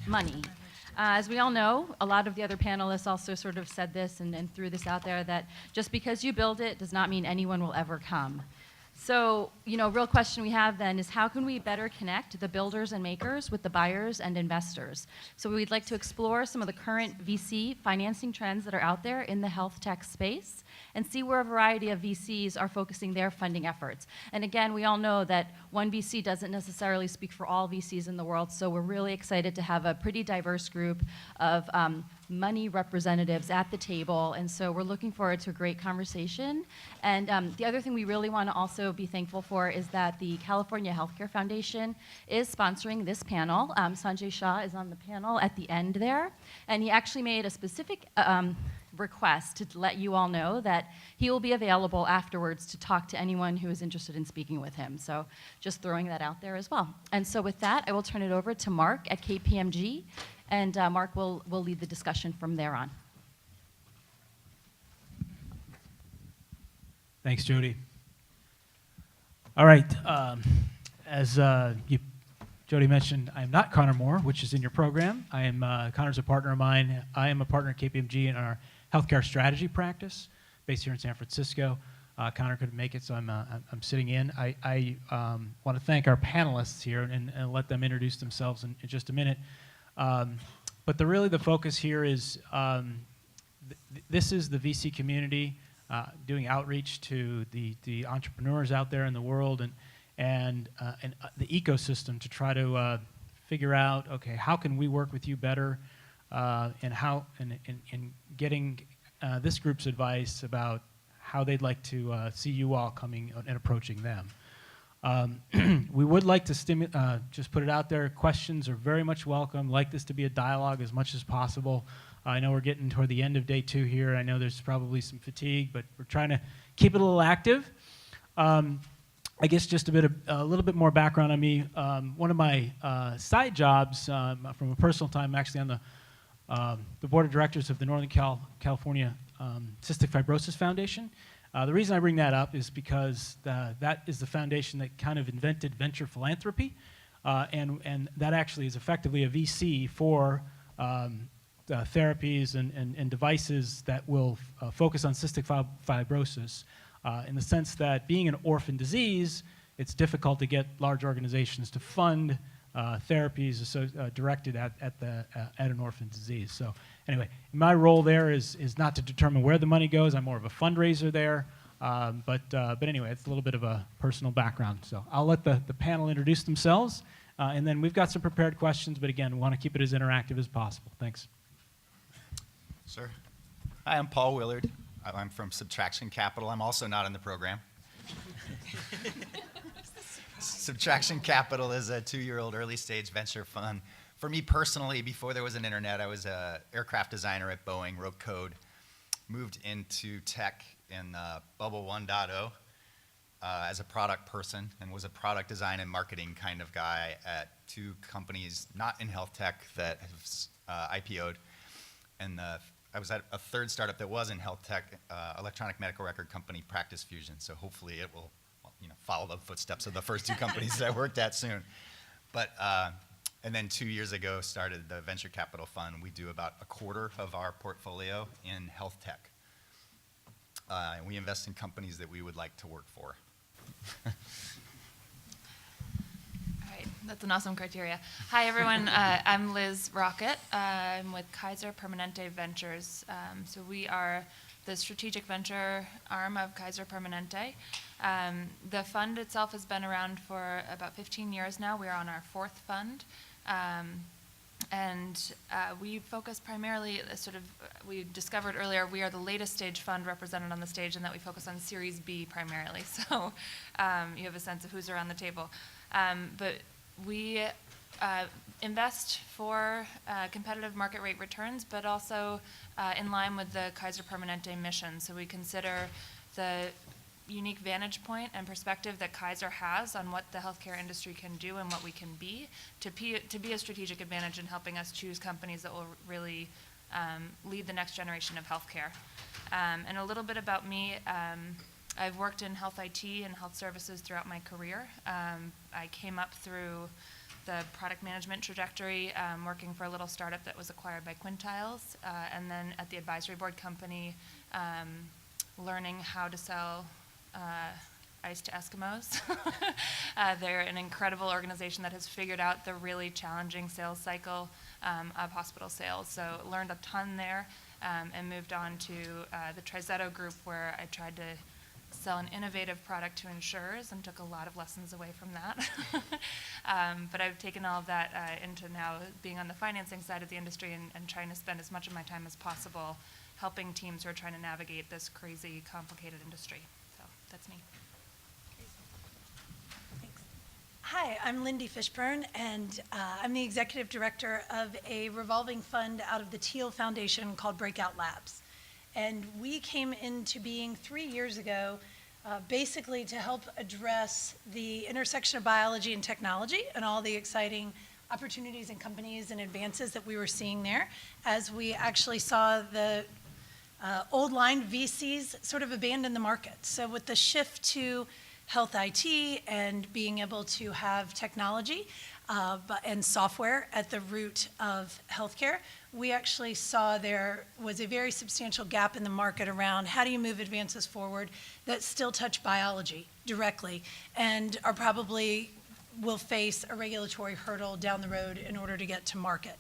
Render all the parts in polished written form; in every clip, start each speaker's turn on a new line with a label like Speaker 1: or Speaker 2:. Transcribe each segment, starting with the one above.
Speaker 1: Money. As we all know, a lot of the other panelists also sort of said this and threw this out there, that just because you build it does not mean anyone will ever come. So, real question we have then is how can we better connect the builders and makers with the buyers and investors? So we'd like to explore some of the current VC financing trends that are out there in the health tech space and see where a variety of VCs are focusing their funding efforts. And again, we all know that one VC doesn't necessarily speak for all VCs in the world, so we're really excited to have a pretty diverse group of money representatives at the table, and so we're looking forward to a great conversation. And the other thing we really want to also be thankful for is that the California Healthcare Foundation is sponsoring this panel. Sanjay Shah is on the panel at the end there, and he actually made a specific request to let you all know that he will be available afterwards to talk to anyone who is interested in speaking with him. So just throwing that out there as well. And so with that, I will turn it over to Mark at KPMG, and Mark will lead the discussion from there on.
Speaker 2: Thanks, Jody. All right, as Jody mentioned, I am not Connor Moore, which is in your program. I am Connor's a partner of mine. I am a partner at KPMG in our healthcare strategy practice, based here in San Francisco. Connor couldn't make it, so I'm sitting in. I want to thank our panelists here and let them introduce themselves in just a minute. But really the focus here is this is the VC community doing outreach to the entrepreneurs out there in the world and the ecosystem to try to figure out, okay, how can we work with you better, and how in getting this group's advice about how they'd like to see you all coming and approaching them. We would like to just put it out there, questions are very much welcome. Like this to be a dialogue as much as possible. I know we're getting toward the end of day 2 here. I know there's probably some fatigue, but we're trying to keep it a little active. I guess just a little bit more background on me. One of my side jobs from a personal time, I'm actually on the board of directors of the Northern California Cystic Fibrosis Foundation. The reason I bring that up is because that is the foundation that kind of invented venture philanthropy, and that actually is effectively a VC for therapies and devices that will focus on cystic fibrosis, in the sense that being an orphan disease, it's difficult to get large organizations to fund therapies directed at an orphan disease. So anyway, my role there is not to determine where the money goes. I'm more of a fundraiser there. But anyway, it's a little bit of a personal background. So I'll let the panel introduce themselves, and then we've got some prepared questions. But again, we want to keep it as interactive as possible. Thanks.
Speaker 3: Sir. Hi, I'm Paul Willard. I'm from Subtraction Capital. I'm also not in the program. Subtraction Capital is a 2-year-old early-stage venture fund. For me personally, before there was an internet, I was an aircraft designer at Boeing, wrote code, moved into tech in Bubble 1.0 as a product person, and was a product design and marketing kind of guy at 2 companies, not in health tech, that have IPO'd. And I was at a 3rd startup that was in health tech, electronic medical record company, Practice Fusion. So hopefully it will follow the footsteps of the first 2 companies that I worked at soon. But, and then 2 years ago started the venture capital fund. We do about a quarter of our portfolio in health tech. And we invest in companies that we would like to work for.
Speaker 4: All right, that's an awesome criteria. Hi, everyone. I'm Liz Rockett. I'm with Kaiser Permanente Ventures. So we are the strategic venture arm of Kaiser Permanente. The fund itself has been around for about 15 years now. We're on our 4th fund. And we focus primarily, we discovered earlier, we are the latest stage fund represented on the stage, and that we focus on Series B primarily. So you have a sense of who's around the table. But we invest for competitive market rate returns, but also in line with the Kaiser Permanente mission. So we consider the unique vantage point and perspective that Kaiser has on what the healthcare industry can do and what we can be to be a strategic advantage in helping us choose companies that will really lead the next generation of healthcare. And a little bit about me, I've worked in health IT and health services throughout my career. I came up through the product management trajectory, working for a little startup that was acquired by Quintiles, and then at the advisory board company, learning how to sell ice to Eskimos. They're an incredible organization that has figured out the really challenging sales cycle of hospital sales. So learned a ton there, and moved on to the Trizetto group, where I tried to sell an innovative product to insurers and took a lot of lessons away from that. But I've taken all of that into now being on the financing side of the industry and trying to spend as much of my time as possible helping teams who are trying to navigate this crazy, complicated industry. So that's me.
Speaker 5: Thanks. Hi, I'm Lindy Fishburne, and I'm the executive director of a revolving fund out of the Teal Foundation called Breakout Labs. And we came into being 3 years ago basically to help address the intersection of biology and technology and all the exciting opportunities and companies and advances that we were seeing there, as we actually saw the old line VCs sort of abandon the market. So with the shift to health IT and being able to have technology and software at the root of healthcare, we actually saw there was a very substantial gap in the market around how do you move advances forward that still touch biology directly and are probably will face a regulatory hurdle down the road in order to get to market.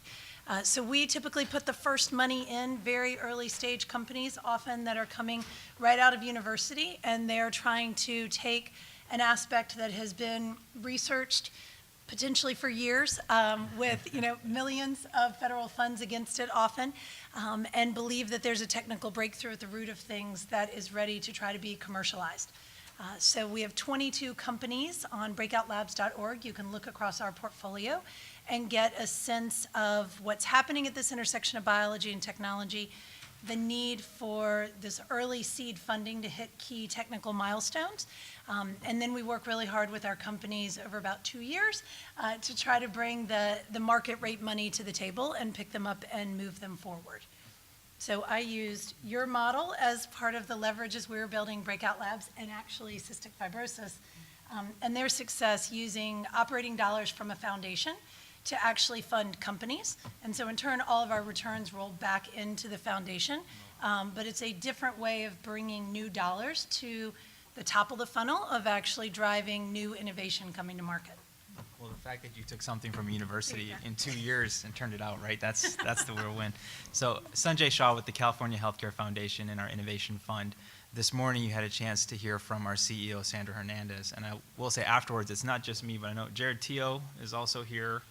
Speaker 5: So we typically put the first money in very early stage companies, often that are coming right out of university, and they're trying to take an aspect that has been researched potentially for years, with millions of federal funds against it often, and believe that there's a technical breakthrough at the root of things that is ready to try to be commercialized. So we have 22 companies on breakoutlabs.org. You can look across our portfolio and get a sense of what's happening at this intersection of biology and technology, the need for this early seed funding to hit key technical milestones. And then we work really hard with our companies over about 2 years to try to bring the market rate money to the table and pick them up and move them forward. So I used your model as part of the leverage as we were building Breakout Labs and actually cystic fibrosis, and their success using operating dollars from a foundation to actually fund companies. And so in turn, all of our returns roll back into the foundation. But it's a different way of bringing new dollars to the top of the funnel of actually driving new innovation coming to market.
Speaker 6: Well, the fact that you took something from university in 2 years and turned it out, right? That's the real win. So Sanjay Shah with the California Healthcare Foundation and our Innovation Fund. This morning you had a chance to hear from our CEO, Sandra Hernandez. And I will say afterwards, it's not just me, but I know Jared Teo is also here,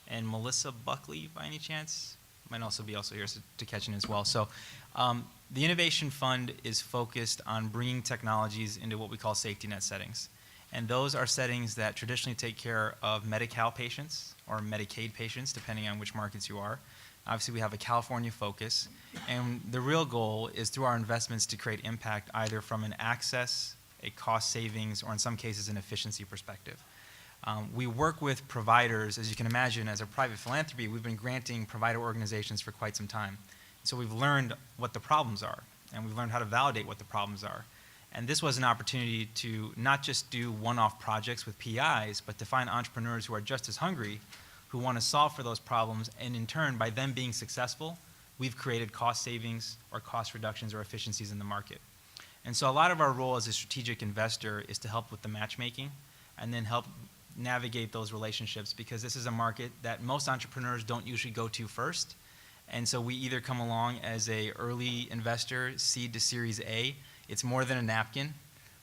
Speaker 6: and Melissa Buckley, by any chance, might also be here to catch in as well. So the Innovation Fund is focused on bringing technologies into what we call safety net settings. And those are settings that traditionally take care of Medi-Cal patients or Medicaid patients, depending on which markets you are. Obviously, we have a California focus. And the real goal is through our investments to create impact either from an access, a cost savings, or in some cases an efficiency perspective. We work with providers, as you can imagine, as a private philanthropy, we've been granting provider organizations for quite some time. So we've learned what the problems are, and we've learned how to validate what the problems are. And this was an opportunity to not just do one-off projects with PIs, but to find entrepreneurs who are just as hungry, who want to solve for those problems, and in turn, by them being successful, we've created cost savings or cost reductions or efficiencies in the market. And so a lot of our role as a strategic investor is to help with the matchmaking and then help navigate those relationships, because this is a market that most entrepreneurs don't usually go to first. And so we either come along as a early investor, seed to Series A. It's more than a napkin,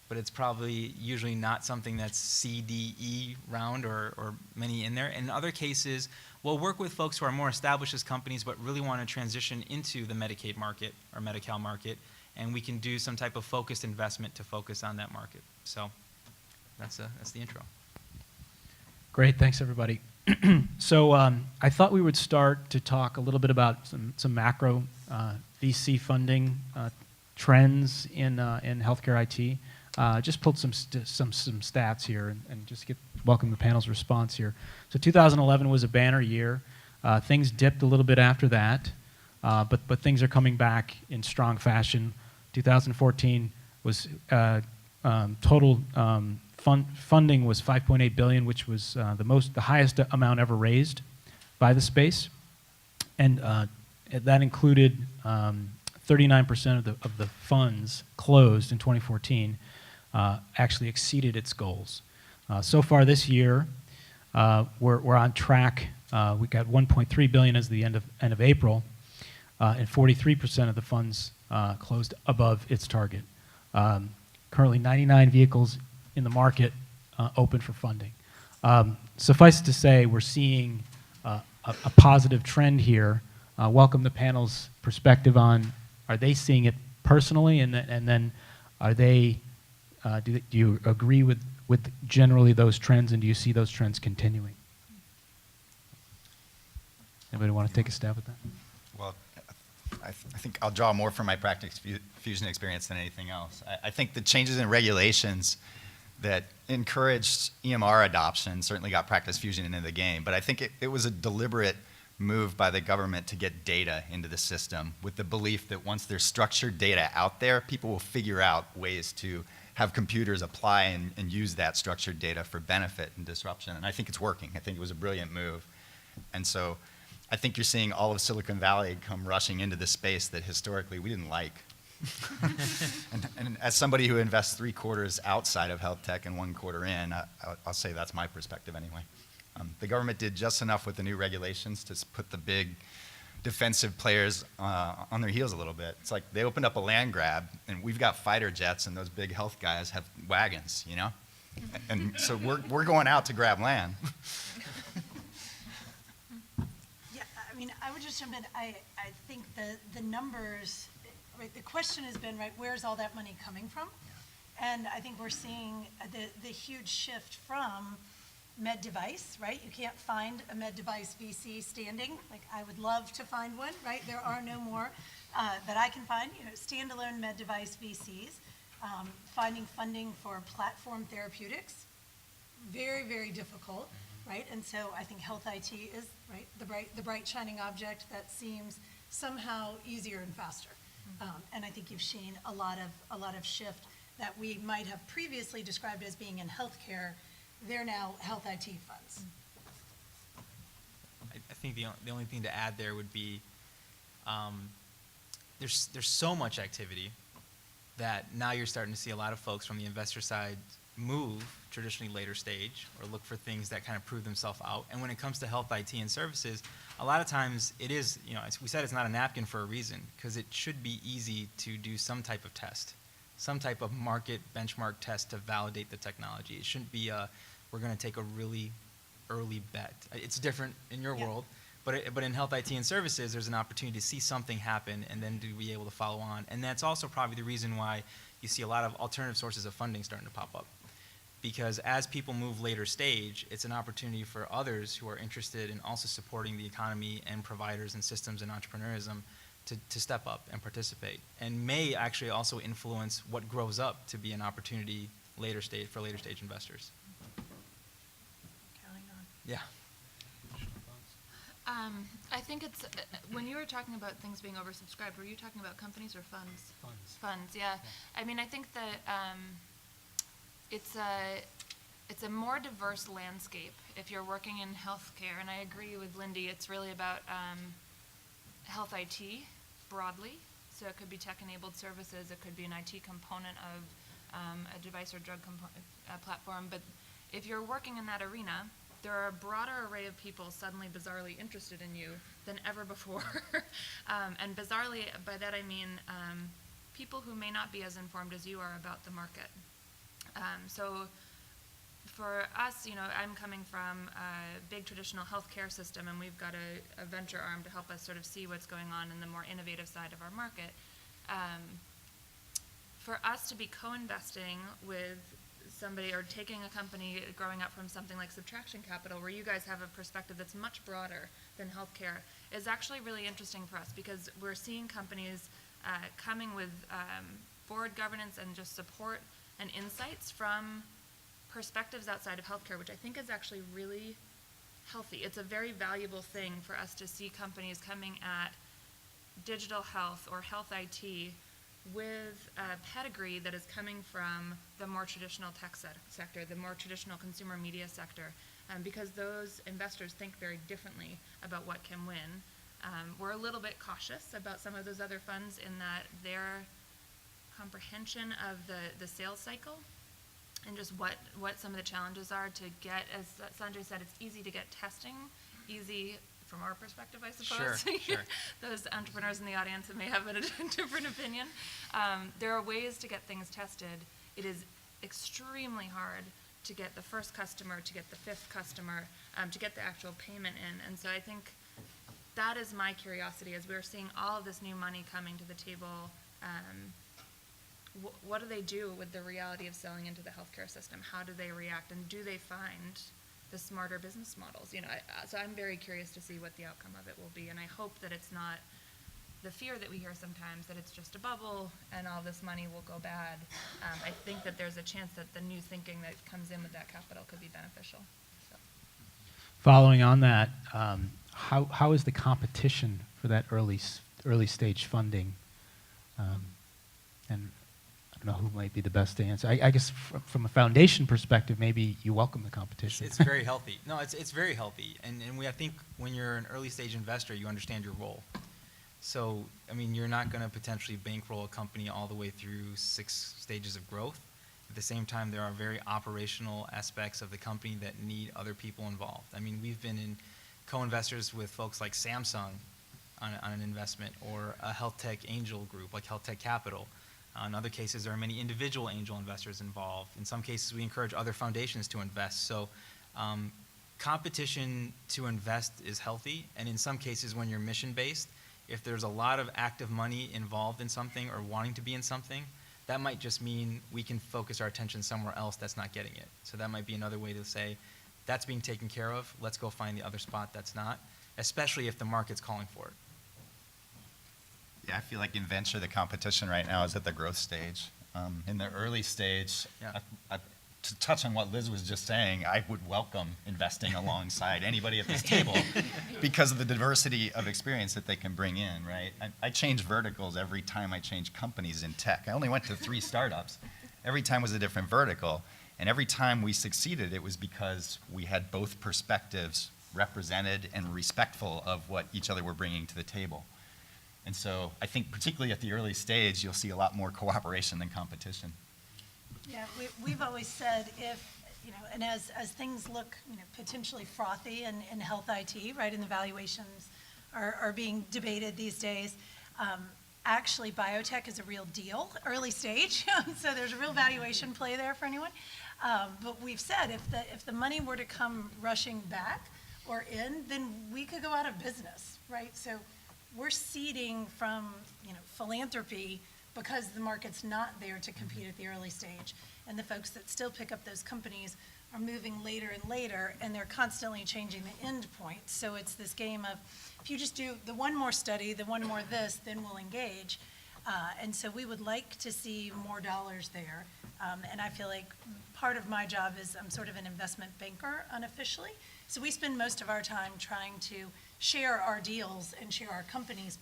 Speaker 6: but it's probably usually not something that's C, D, E round or many in there. In other cases, We'll work with folks who are more established as companies but really want to transition into the Medicaid market or Medi-Cal market, and we can do some type of focused investment to focus on that market. So that's the intro.
Speaker 2: Great, thanks everybody. So I thought we would start to talk a little bit about some macro VC funding trends in healthcare IT. Just pulled some stats here and just welcome the panel's response here. So 2011 was a banner year. Things dipped a little bit after that, but things are coming back in strong fashion. 2014 was total funding was $5.8 billion, which was the highest amount ever raised by the space, and that included 39% of the funds closed in 2014 actually exceeded its goals. So far this year, we're on track. We got $1.3 billion as the end of April, and 43% of the funds closed above its target. Currently, 99 vehicles in the market open for funding. Suffice it to say, we're seeing a positive trend here. Welcome the panel's perspective on, are they seeing it personally, and then are they, do you agree with generally those trends, and do you see those trends continuing? Anybody want to take a stab at that?
Speaker 3: Well, I think I'll draw more from my practice fusion experience than anything else. I think the changes in regulations that encouraged EMR adoption certainly got practice fusion into the game, but I think it was a deliberate move by the government to get data into the system with the belief that once there's structured data out there, people will figure out ways to have computers apply and use that structured data for benefit and disruption. And I think it's working. I think it was a brilliant move. And so I think you're seeing all of Silicon Valley come rushing into this space that historically we didn't like. and as somebody who invests 3/4 outside of health tech and 1/4 in, I'll say that's my perspective anyway. The government did just enough with the new regulations to put the big defensive players on their heels a little bit. It's like they opened up a land grab, and we've got fighter jets, and those big health guys have wagons, you know? And so we're going out to grab land.
Speaker 5: Yeah, I mean, I would just jump in. I think the numbers, right, the question has been, right, where's all that money coming from? And I think we're seeing the huge shift from med device, right? You can't find a med device VC standing. Like, I would love to find one, right? There are no more that I can find, you know, standalone med device VCs. Finding funding for platform therapeutics, very, very difficult, right? And so I think health IT is, right, the bright shining object that seems somehow easier and faster. And I think you've seen a lot of shift that we might have previously described as being in healthcare. They're now health IT funds.
Speaker 6: I think the only thing to add there would be there's so much activity that now you're starting to see a lot of folks from the investor side move traditionally later stage or look for things that kind of prove themselves out. And when it comes to health IT and services, a lot of times it is, you know, as we said, it's not a napkin for a reason, because it should be easy to do some type of test, some type of market benchmark test to validate the technology. It shouldn't be we're going to take a really early bet. It's different in your world, but in health IT and services, there's an opportunity to see something happen and then to be able to follow on. And that's also probably the reason why you see a lot of alternative sources of funding starting to pop up. Because as people move later stage, it's an opportunity for others who are interested in also supporting the economy and providers and systems and entrepreneurism to step up and participate, and may actually also influence what grows up to be an opportunity later stage for later stage investors.
Speaker 5: Counting on.
Speaker 6: Yeah.
Speaker 4: I think it's, when you were talking about things being oversubscribed, were you talking about companies or funds? Funds, yeah. I mean, I think that it's a more diverse landscape if you're working in healthcare, and I agree with Lindy, it's really about health IT broadly. So it could be tech-enabled services, it could be an IT component of a device or drug platform, but if you're working in that arena, there are a broader array of people suddenly bizarrely interested in you than ever before. And bizarrely, by that I mean people who may not be as informed as you are about the market. So for us, I'm coming from a big traditional healthcare system, and we've got a venture arm to help us sort of see what's going on in the more innovative side of our market. For us to be co-investing with somebody or taking a company growing up from something like Subtraction Capital, where you guys have a perspective that's much broader than healthcare, is actually really interesting for us, because we're seeing companies coming with board governance and just support and insights from perspectives outside of healthcare, which I think is actually really healthy. It's a very valuable thing for us to see companies coming at digital health or health IT with a pedigree that is coming from the more traditional tech sector, the more traditional consumer media sector, because those investors think very differently about what can win. We're a little bit cautious about some of those other funds in that their comprehension of the sales cycle and just what some of the challenges are to get, as Sanjay said, it's easy to get testing, easy from our perspective, I suppose.
Speaker 6: Sure.
Speaker 4: Those entrepreneurs in the audience that may have a different opinion. There are ways to get things tested. It is extremely hard to get the first customer, to get the fifth customer, to get the actual payment in. And so I think that is my curiosity, as we're seeing all of this new money coming to the table. What do they do with the reality of selling into the healthcare system? How do they react, and do they find the smarter business models? So I'm very curious to see what the outcome of it will be, and I hope that it's not the fear that we hear sometimes, that it's just a bubble and all this money will go bad. I think that there's a chance that the new thinking that comes in with that capital could be beneficial. So.
Speaker 2: Following on that, how is the competition for that early stage funding? And I don't know who might be the best to answer. I guess from a foundation perspective, maybe you welcome the competition.
Speaker 6: It's very healthy. No, it's very healthy. And I think when you're an early stage investor, you understand your role. So, you're not going to potentially bankroll a company all the way through 6 stages of growth. At the same time, there are very operational aspects of the company that need other people involved. We've been in co-investors with folks like Samsung on an investment, or a health tech angel group like Health Tech Capital. In other cases, there are many individual angel investors involved. In some cases, we encourage other foundations to invest. So competition to invest is healthy. And in some cases, when you're mission-based, if there's a lot of active money involved in something or wanting to be in something, that might just mean we can focus our attention somewhere else that's not getting it. So that might be another way to say, that's being taken care of. Let's go find the other spot that's not, especially if the market's calling for it.
Speaker 3: Yeah, I feel like in venture, the competition right now is at the growth stage. In the early stage,
Speaker 6: Yeah.
Speaker 3: To touch on what Liz was just saying, I would welcome investing alongside anybody at this table because of the diversity of experience that they can bring in, right? I change verticals every time I change companies in tech. I only went to 3 startups. Every time was a different vertical. And every time we succeeded, it was because we had both perspectives represented and respectful of what each other were bringing to the table. And so I think particularly at the early stage, you'll see a lot more cooperation than competition.
Speaker 5: Yeah, we've always said and as things look, potentially frothy in health IT, right, and the valuations are being debated these days, actually biotech is a real deal, early stage, so there's a real valuation play there for anyone. But we've said if the money were to come rushing back or in, then we could go out of business, right? So we're seeding from, philanthropy because the market's not there to compete at the early stage. And the folks that still pick up those companies are moving later and later, and they're constantly changing the end point. So it's this game of, if you just do the one more study, the one more this, then we'll engage. And so we would like to see more dollars there. And I feel like part of my job is I'm sort of an investment banker unofficially. So we spend most of our time trying to share our deals and share our companies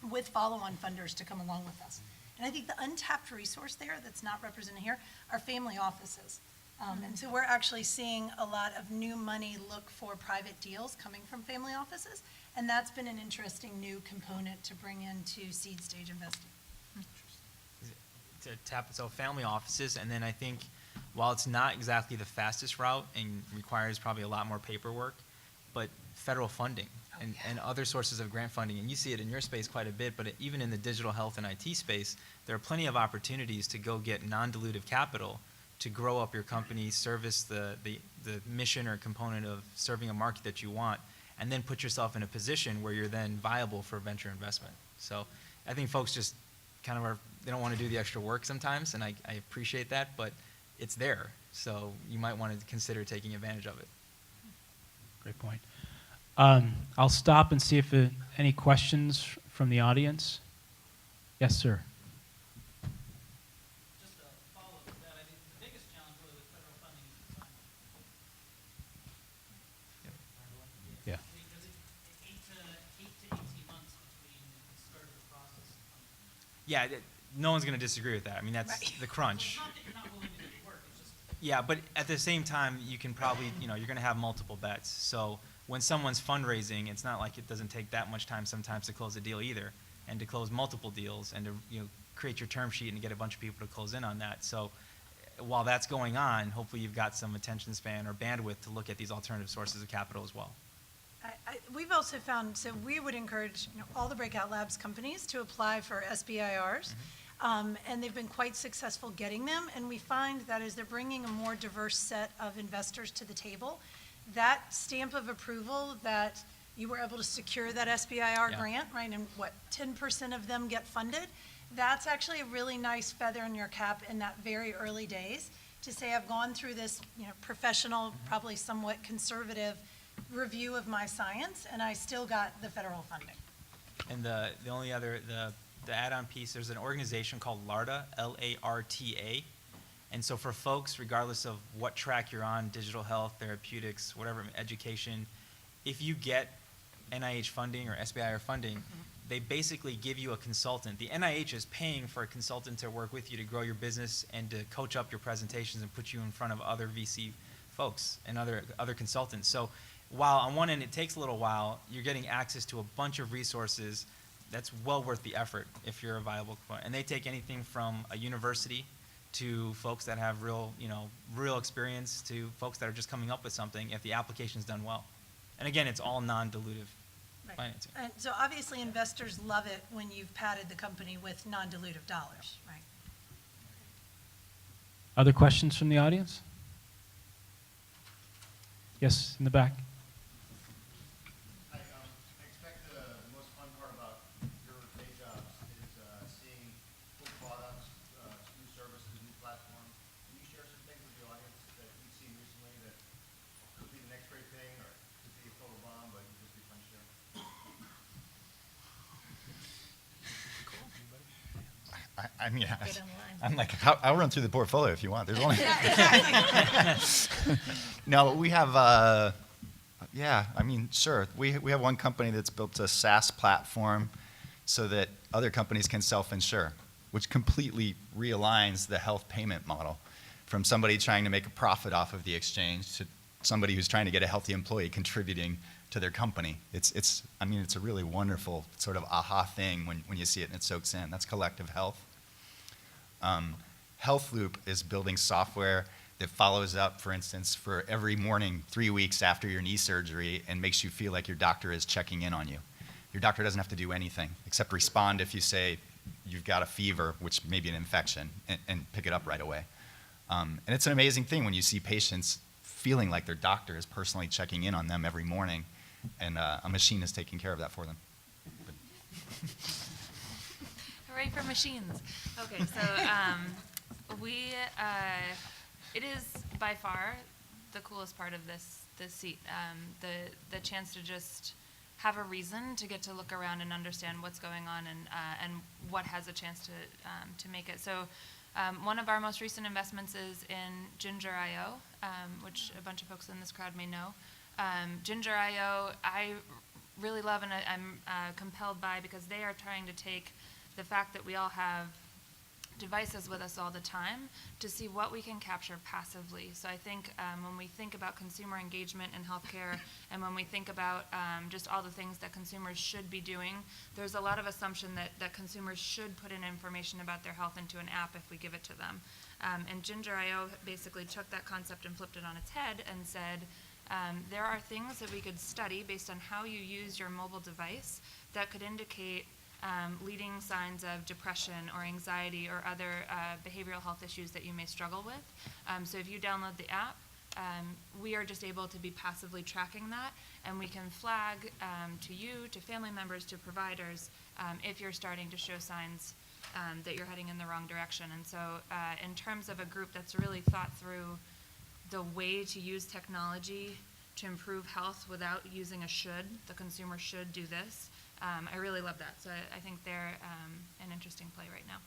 Speaker 5: with follow-on funders to come along with us. And I think the untapped resource there that's not represented here are family offices. And so we're actually seeing a lot of new money look for private deals coming from family offices. And that's been an interesting new component to bring into seed stage investing.
Speaker 6: To tap so family offices, and then I think while it's not exactly the fastest route and requires probably a lot more paperwork, but federal funding and other sources of grant funding, and you see it in your space quite a bit, but even in the digital health and IT space, there are plenty of opportunities to go get non-dilutive capital to grow up your company, service the mission or component of serving a market that you want, and then put yourself in a position where you're then viable for venture investment. So I think folks just kind of they don't want to do the extra work sometimes, and I appreciate that, but it's there. So you might want to consider taking advantage of it.
Speaker 2: Great point. I'll stop and see if any questions from the audience. Yes, sir.
Speaker 7: Just a follow-up to that, I think the biggest challenge really with federal funding is the timeline.
Speaker 2: Yeah.
Speaker 7: Because it's 8 to 18 months between the start of the process and funding.
Speaker 6: Yeah, no one's going to disagree with that. I mean, that's the crunch.
Speaker 7: It's not that you're not willing to do the work, it's just
Speaker 6: Yeah, but at the same time, you can probably, you're going to have multiple bets. So when someone's fundraising, it's not like it doesn't take that much time sometimes to close a deal either, and to close multiple deals, and to create your term sheet and get a bunch of people to close in on that. So while that's going on, hopefully you've got some attention span or bandwidth to look at these alternative sources of capital as well.
Speaker 5: We've also found, so we would encourage all the Breakout Labs companies to apply for SBIRs. And they've been quite successful getting them, and we find that as they're bringing a more diverse set of investors to the table, that stamp of approval that you were able to secure that SBIR grant, right, and 10% of them get funded, that's actually a really nice feather in your cap in that very early days to say, I've gone through this professional, probably somewhat conservative review of my science, and I still got the federal funding.
Speaker 6: And the only other, the add-on piece, there's an organization called LARTA, L-A-R-T-A. And so for folks, regardless of what track you're on, digital health, therapeutics, whatever, education, if you get NIH funding or SBIR funding, they basically give you a consultant. The NIH is paying for a consultant to work with you to grow your business and to coach up your presentations and put you in front of other VC folks and other consultants. So while on one end it takes a little while, you're getting access to a bunch of resources that's well worth the effort if you're a viable component. And they take anything from a university to folks that have real experience to folks that are just coming up with something if the application's done well. And again, it's all non-dilutive financing.
Speaker 5: And so obviously investors love it when you've padded the company with non-dilutive dollars, right?
Speaker 2: Other questions from the audience? Yes, in the back.
Speaker 8: I expect the most fun part about your day jobs is seeing cool products, new services, new platforms. Can you share some things with the audience that you've seen recently that could be the next great thing or could be a total bomb, but would just be fun to share?
Speaker 3: I mean,
Speaker 5: Get on the line.
Speaker 3: I'm like, I'll run through the portfolio if you want. There's only. No, we have, sure. We have one company that's built a SaaS platform so that other companies can self-insure, which completely realigns the health payment model from somebody trying to make a profit off of the exchange to somebody who's trying to get a healthy employee contributing to their company. It's a really wonderful sort of aha thing when you see it and it soaks in. That's collective health. Health Loop is building software that follows up, for instance, for every morning 3 weeks after your knee surgery and makes you feel like your doctor is checking in on you. Your doctor doesn't have to do anything except respond if you say you've got a fever, which may be an infection, and pick it up right away. And it's an amazing thing when you see patients feeling like their doctor is personally checking in on them every morning, and a machine is taking care of that for them.
Speaker 4: Hooray for machines. Okay, so it is by far the coolest part of this seat, the chance to just have a reason to get to look around and understand what's going on and what has a chance to make it. So one of our most recent investments is in Ginger.io, which a bunch of folks in this crowd may know. Ginger.io, I really love and I'm compelled by because they are trying to take the fact that we all have devices with us all the time to see what we can capture passively. So I think when we think about consumer engagement in healthcare and when we think about just all the things that consumers should be doing, there's a lot of assumption that consumers should put in information about their health into an app if we give it to them. And Ginger.io basically took that concept and flipped it on its head and said, there are things that we could study based on how you use your mobile device that could indicate leading signs of depression or anxiety or other behavioral health issues that you may struggle with. So if you download the app, we are just able to be passively tracking that, and we can flag to you, to family members, to providers, if you're starting to show signs that you're heading in the wrong direction. And so in terms of a group that's really thought through the way to use technology to improve health without using a should, the consumer should do this, I really love that. So I think they're an interesting play right now.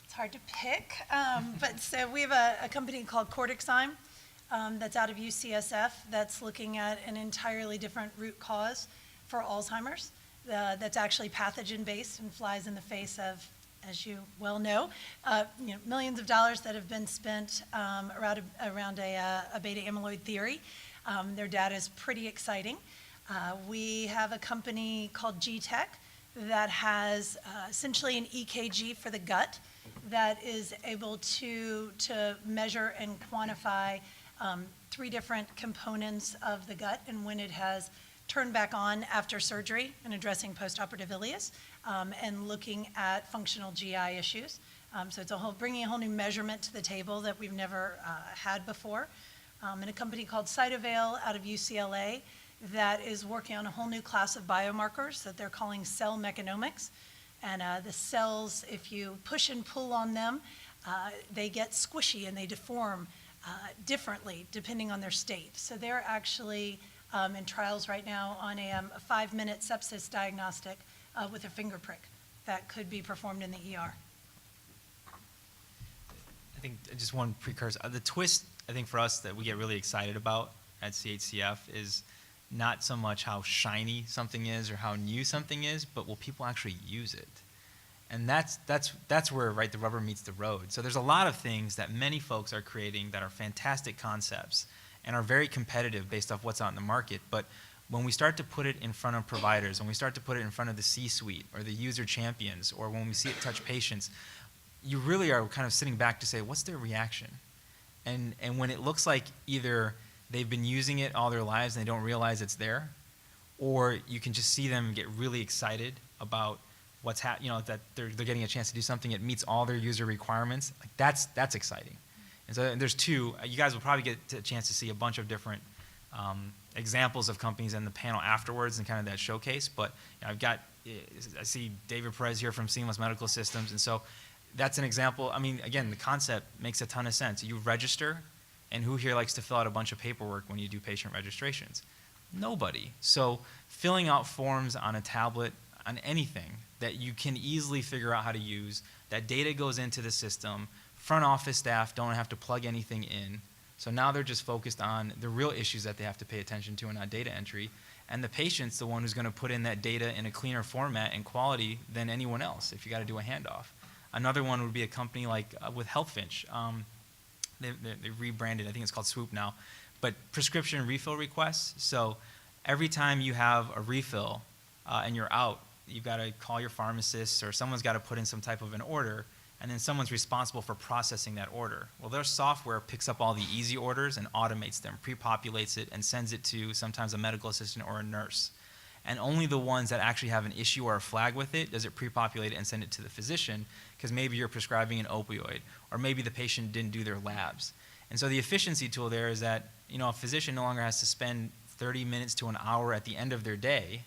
Speaker 5: It's hard to pick, but so we have a company called Cortexime that's out of UCSF that's looking at an entirely different root cause for Alzheimer's that's actually pathogen-based and flies in the face of, as you well know, millions of dollars that have been spent around a beta amyloid theory. Their data is pretty exciting. We have a company called G-Tech that has essentially an EKG for the gut that is able to measure and quantify 3 different components of the gut and when it has turned back on after surgery and addressing postoperative ileus and looking at functional GI issues. So it's bringing a whole new measurement to the table that we've never had before. And a company called Cytovale out of UCLA that is working on a whole new class of biomarkers that they're calling cell mechanomics. And the cells, if you push and pull on them, they get squishy and they deform differently depending on their state. So they're actually in trials right now on a 5-minute sepsis diagnostic with a finger prick that could be performed in the ER.
Speaker 6: I think just one precursor. The twist, I think, for us that we get really excited about at CHCF is not so much how shiny something is or how new something is, but will people actually use it? And that's where, right, the rubber meets the road. So there's a lot of things that many folks are creating that are fantastic concepts and are very competitive based off what's out in the market. But when we start to put it in front of providers, when we start to put it in front of the C-suite or the user champions, or when we see it touch patients, you really are kind of sitting back to say, what's their reaction? And when it looks like either they've been using it all their lives and they don't realize it's there, or you can just see them get really excited about what's that they're getting a chance to do something, it meets all their user requirements. Like that's exciting. And so there's 2. You guys will probably get a chance to see a bunch of different examples of companies in the panel afterwards and kind of that showcase. But I see David Perez here from Seamless Medical Systems, and so that's an example. I mean, again, the concept makes a ton of sense. You register, and who here likes to fill out a bunch of paperwork when you do patient registrations? Nobody. So filling out forms on a tablet, on anything that you can easily figure out how to use, that data goes into the system, front office staff don't have to plug anything in. So now they're just focused on the real issues that they have to pay attention to and not data entry. And the patient's the one who's going to put in that data in a cleaner format and quality than anyone else if you got to do a handoff. Another one would be a company like with HealthFinch. They rebranded, I think it's called Swoop now, but prescription refill requests. So every time you have a refill and you're out, you've got to call your pharmacist or someone's got to put in some type of an order, and then someone's responsible for processing that order. Well, their software picks up all the easy orders and automates them, pre-populates it, and sends it to sometimes a medical assistant or a nurse. And only the ones that actually have an issue or a flag with it does it pre-populate it and send it to the physician, because maybe you're prescribing an opioid, or maybe the patient didn't do their labs. And so the efficiency tool there is that a physician no longer has to spend 30 minutes to an hour at the end of their day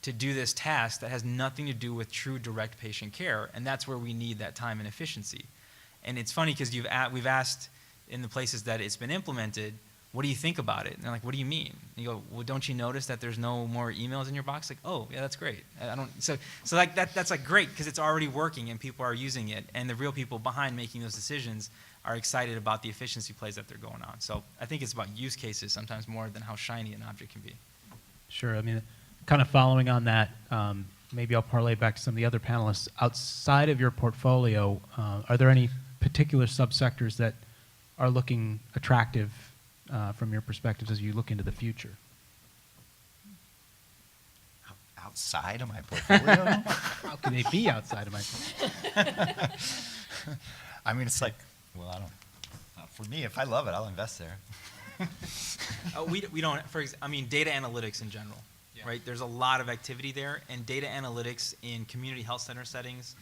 Speaker 6: to do this task that has nothing to do with true direct patient care, and that's where we need that time and efficiency. And it's funny because we've asked in the places that it's been implemented, what do you think about it? And they're like, what do you mean? And you go, well, don't you notice that there's no more emails in your box? Like, oh, yeah, that's great. So like that's like great because it's already working and people are using it, and the real people behind making those decisions are excited about the efficiency plays that they're going on. So I think it's about use cases sometimes more than how shiny an object can be.
Speaker 2: Sure. I mean, kind of following on that, maybe I'll parlay back to some of the other panelists. Outside of your portfolio, are there any particular subsectors that are looking attractive from your perspectives as you look into the future?
Speaker 3: Outside of my portfolio?
Speaker 2: How can they be outside of my portfolio?
Speaker 3: I mean, it's like, well, I don't. For me, if I love it, I'll invest there.
Speaker 6: We don't. Data analytics in general.
Speaker 3: Yeah.
Speaker 6: right? There's a lot of activity there, and data analytics in community health center settings,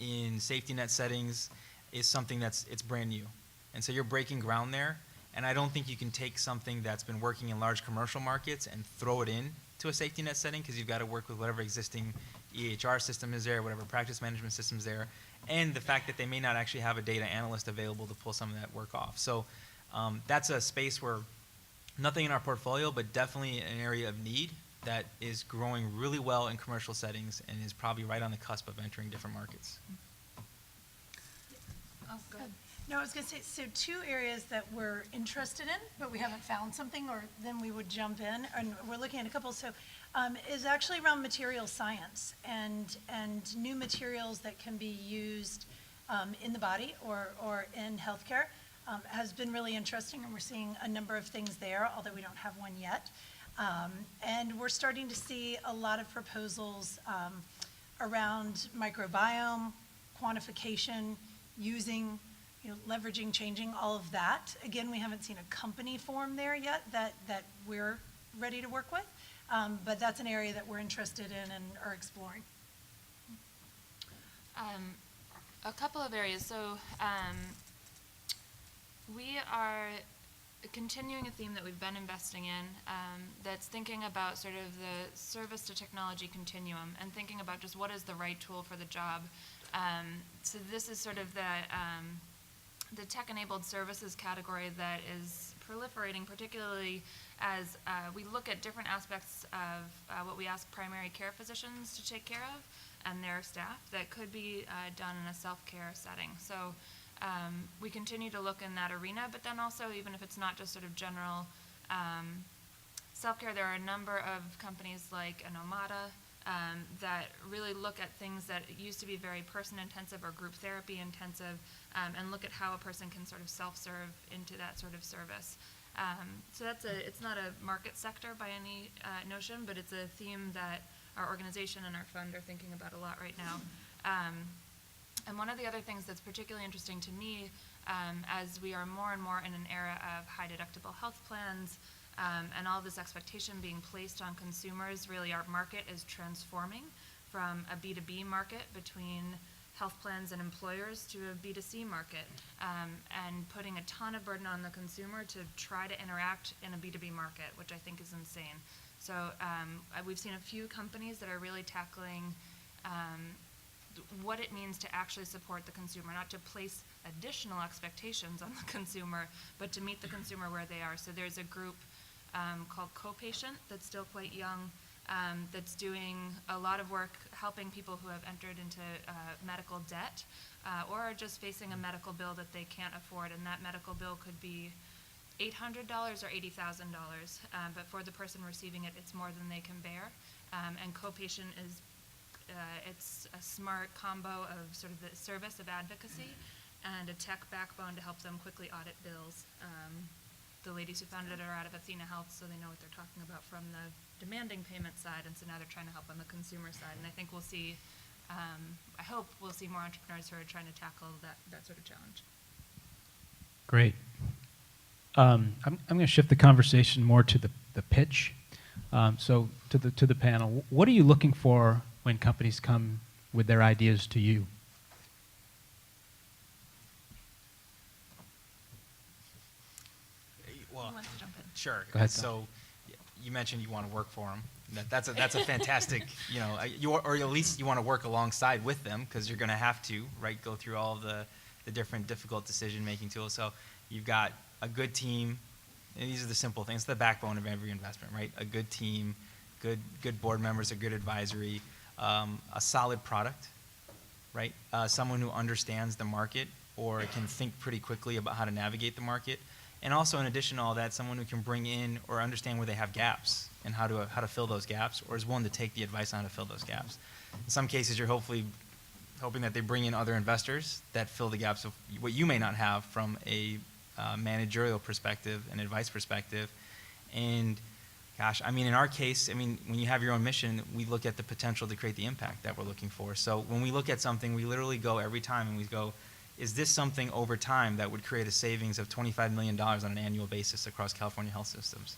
Speaker 6: in safety net settings, is something it's brand new. And so you're breaking ground there, and I don't think you can take something that's been working in large commercial markets and throw it in to a safety net setting, because you've got to work with whatever existing EHR system is there, whatever practice management system is there, and the fact that they may not actually have a data analyst available to pull some of that work off. So that's a space where nothing in our portfolio, but definitely an area of need that is growing really well in commercial settings and is probably right on the cusp of entering different markets.
Speaker 4: Oh, go ahead.
Speaker 5: No, I was going to say, so 2 areas that we're interested in, but we haven't found something, or then we would jump in, and we're looking at a couple. So is actually around material science and new materials that can be used in the body or in healthcare has been really interesting, and we're seeing a number of things there, although we don't have one yet. And we're starting to see a lot of proposals around microbiome, quantification, using, leveraging, changing, all of that. Again, we haven't seen a company form there yet that we're ready to work with, but that's an area that we're interested in and are exploring.
Speaker 4: A couple of areas. So we are continuing a theme that we've been investing in, that's thinking about sort of the service to technology continuum and thinking about just what is the right tool for the job. So this is sort of the tech-enabled services category that is proliferating, particularly as we look at different aspects of what we ask primary care physicians to take care of and their staff that could be done in a self-care setting. So we continue to look in that arena, but then also, even if it's not just sort of general self-care, there are a number of companies like Omada that really look at things that used to be very person-intensive or group therapy-intensive, and look at how a person can sort of self-serve into that sort of service. So it's not a market sector by any notion, but it's a theme that our organization and our fund are thinking about a lot right now. And one of the other things that's particularly interesting to me, as we are more and more in an era of high deductible health plans, and all this expectation being placed on consumers, really our market is transforming from a B2B market between health plans and employers to a B2C market, and putting a ton of burden on the consumer to try to interact in a B2B market, which I think is insane. So we've seen a few companies that are really tackling what it means to actually support the consumer, not to place additional expectations on the consumer, but to meet the consumer where they are. So there's a group called Co-Patient that's still quite young, that's doing a lot of work helping people who have entered into medical debt or are just facing a medical bill that they can't afford, and that medical bill could be $800 or $80,000, but for the person receiving it, it's more than they can bear. And Co-Patient is it's a smart combo of sort of the service of advocacy and a tech backbone to help them quickly audit bills. The ladies who founded it are out of Athena Health, so they know what they're talking about from the demanding payment side, and so now they're trying to help on the consumer side. And I think we'll see, I hope we'll see more entrepreneurs who are trying to tackle that sort of challenge.
Speaker 2: Great. I'm going to shift the conversation more to the pitch. So to the panel, what are you looking for when companies come with their ideas to you?
Speaker 6: Well,
Speaker 4: Who wants to jump in?
Speaker 6: sure.
Speaker 2: Go ahead,
Speaker 6: So you mentioned you want to work for them. That's a fantastic, or at least you want to work alongside with them, because you're going to have to, right, go through all of the different difficult decision-making tools. So you've got a good team, and these are the simple things, the backbone of every investment, right? A good team, good board members, a good advisory, a solid product, right? Someone who understands the market or can think pretty quickly about how to navigate the market. And also, in addition to all that, someone who can bring in or understand where they have gaps and how to fill those gaps, or is willing to take the advice on how to fill those gaps. In some cases, you're hoping that they bring in other investors that fill the gaps of what you may not have from a managerial perspective and advice perspective. And gosh, I mean, in our case, I mean, when you have your own mission, we look at the potential to create the impact that we're looking for. So when we look at something, we literally go every time and we go, is this something over time that would create a savings of $25 million on an annual basis across California health systems?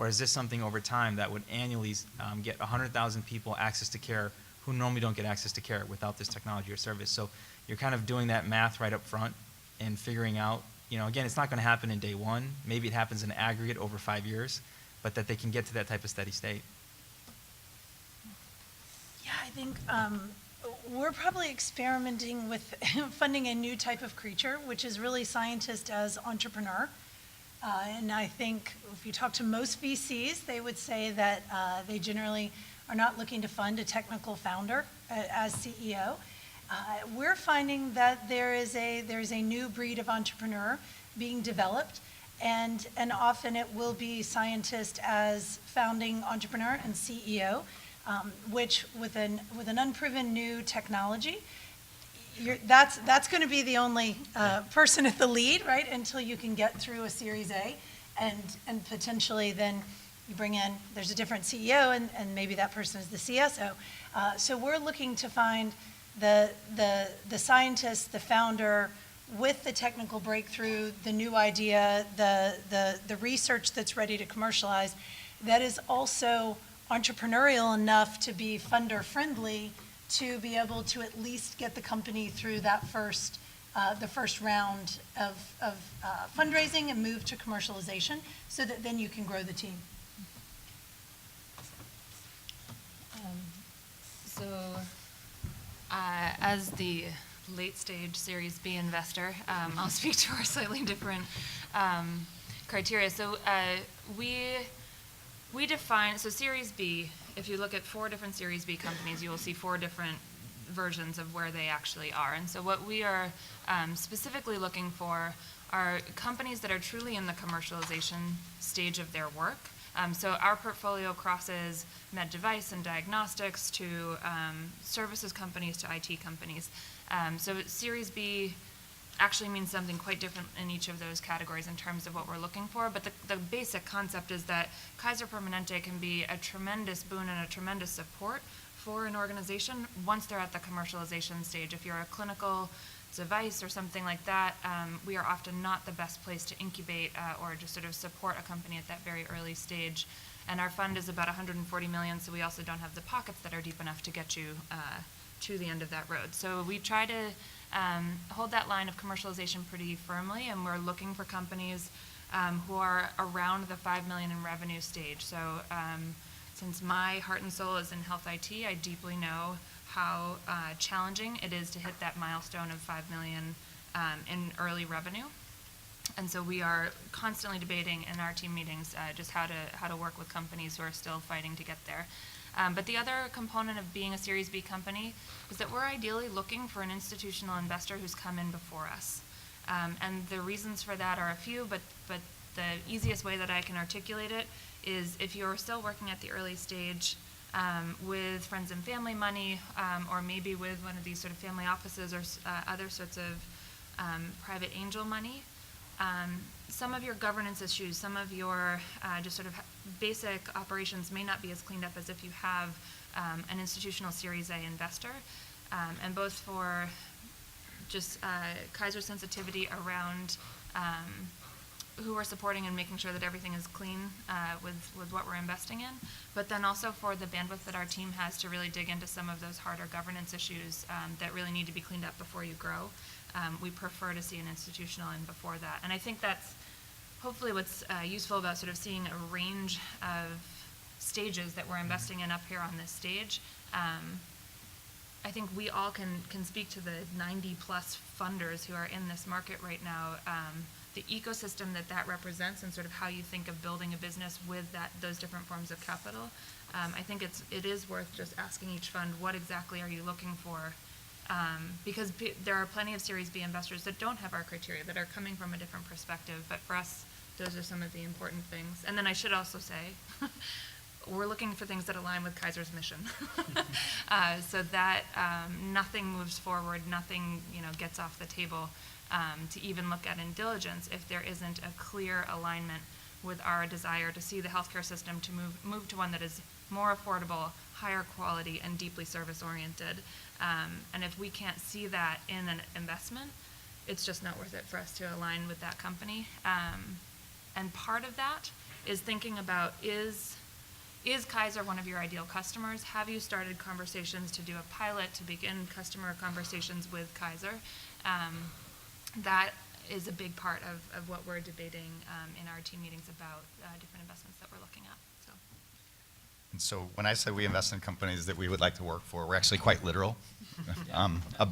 Speaker 6: Or is this something over time that would annually get 100,000 people access to care who normally don't get access to care without this technology or service? So you're kind of doing that math right up front and figuring out, again, it's not going to happen in day one. Maybe it happens in aggregate over 5 years, but that they can get to that type of steady state.
Speaker 5: Yeah, I think we're probably experimenting with funding a new type of creature, which is really scientist as entrepreneur. And I think if you talk to most VCs, they would say that they generally are not looking to fund a technical founder as CEO. We're finding that there's a new breed of entrepreneur being developed, and often it will be scientist as founding entrepreneur and CEO, which with an unproven new technology, that's going to be the only person at the lead, right, until you can get through a Series A, and potentially then you bring in, there's a different CEO, and maybe that person is the CSO. So we're looking to find the scientist, the founder, with the technical breakthrough, the new idea, the research that's ready to commercialize, that is also entrepreneurial enough to be funder friendly, to be able to at least get the company through that the first round of fundraising and move to commercialization, so that then you can grow the team.
Speaker 4: As the late stage Series B investor, I'll speak to our slightly different criteria. So we define, so Series B, if you look at 4 different Series B companies, you will see 4 different versions of where they actually are. And so what we are specifically looking for are companies that are truly in the commercialization stage of their work. So our portfolio crosses med device and diagnostics to services companies to IT companies. So Series B actually means something quite different in each of those categories in terms of what we're looking for. But the basic concept is that Kaiser Permanente can be a tremendous boon and a tremendous support for an organization once they're at the commercialization stage. If you're a clinical device or something like that, we are often not the best place to incubate or just sort of support a company at that very early stage. And our fund is about $140 million, so we also don't have the pockets that are deep enough to get you to the end of that road. So we try to hold that line of commercialization pretty firmly, and we're looking for companies who are around the $5 million in revenue stage. So since my heart and soul is in health IT, I deeply know how challenging it is to hit that milestone of $5 million in early revenue. And so we are constantly debating in our team meetings just how to work with companies who are still fighting to get there. But the other component of being a Series B company is that we're ideally looking for an institutional investor who's come in before us. And the reasons for that are a few, but the easiest way that I can articulate it is if you're still working at the early stage with friends and family money, or maybe with one of these sort of family offices or other sorts of private angel money, some of your governance issues, some of your just sort of basic operations may not be as cleaned up as if you have an institutional Series A investor. And both for just Kaiser sensitivity around who we're supporting and making sure that everything is clean with what we're investing in, but then also for the bandwidth that our team has to really dig into some of those harder governance issues that really need to be cleaned up before you grow. We prefer to see an institutional in before that. And I think that's hopefully what's useful about sort of seeing a range of stages that we're investing in up here on this stage. I think we all can speak to the 90 plus funders who are in this market right now, the ecosystem that represents and sort of how you think of building a business with those different forms of capital. I think it is worth just asking each fund, what exactly are you looking for? Because there are plenty of Series B investors that don't have our criteria, that are coming from a different perspective. But for us, those are some of the important things. And then I should also say, we're looking for things that align with Kaiser's mission, so that nothing moves forward, nothing gets off the table to even look at in diligence if there isn't a clear alignment with our desire to see the healthcare system to move to one that is more affordable, higher quality, and deeply service-oriented. And if we can't see that in an investment, it's just not worth it for us to align with that company. And part of that is thinking about, is Kaiser one of your ideal customers? Have you started conversations to do a pilot to begin customer conversations with Kaiser? That is a big part of what we're debating in our team meetings about different investments that we're looking at. So.
Speaker 3: And so when I say we invest in companies that we would like to work for, we're actually quite literal.